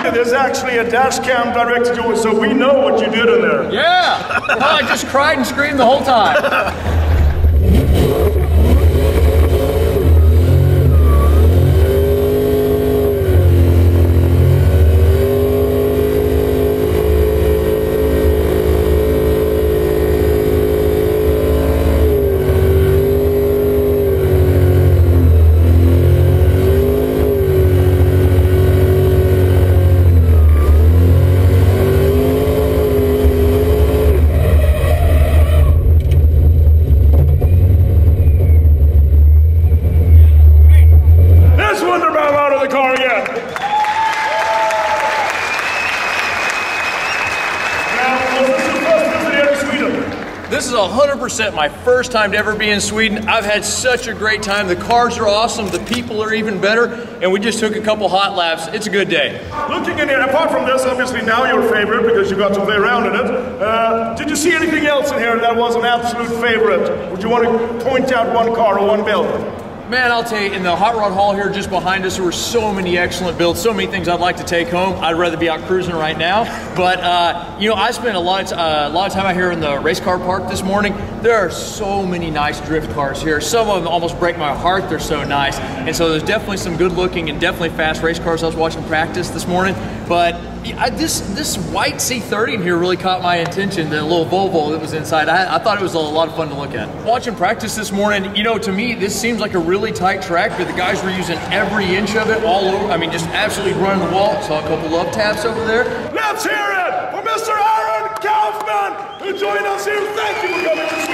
you, there's actually a dash cam directed to it, so we know what you did in there. Yeah! Oh, I just cried and screamed the whole time. Wunderbaum out of the car again. Now, was this your first visit here to Sweden? This is 100% my first time to ever be in Sweden. I've had such a great time. The cars are awesome, the people are even better, and we just took a couple hot laps. It's a good day. Looking in here, apart from this, obviously now your favorite because you got to play around in it, did you see anything else in here that was an absolute favorite? Would you want to point out one car or one build? Man, I'll tell you, in the Hot Rod Hall here just behind us, there were so many excellent builds, so many things I'd like to take home. I'd rather be out cruising right now. But, you know, I spent a lot of time out here in the race car park this morning. There are so many nice drift cars here. Some of them almost break my heart. They're so nice. And so there's definitely some good looking and definitely fast race cars I was watching practice this morning. But this white C30 in here really caught my attention, the little Volvo that was inside. I thought it was a lot of fun to look at. Watching practice this morning, you know, to me, this seems like a really tight track, but the guys were using every inch of it all over. I mean, just absolutely running the wall. Saw a couple love taps over there. Let's hear it for Mr. Aaron Kaufman, who joined us here. Thank you for coming to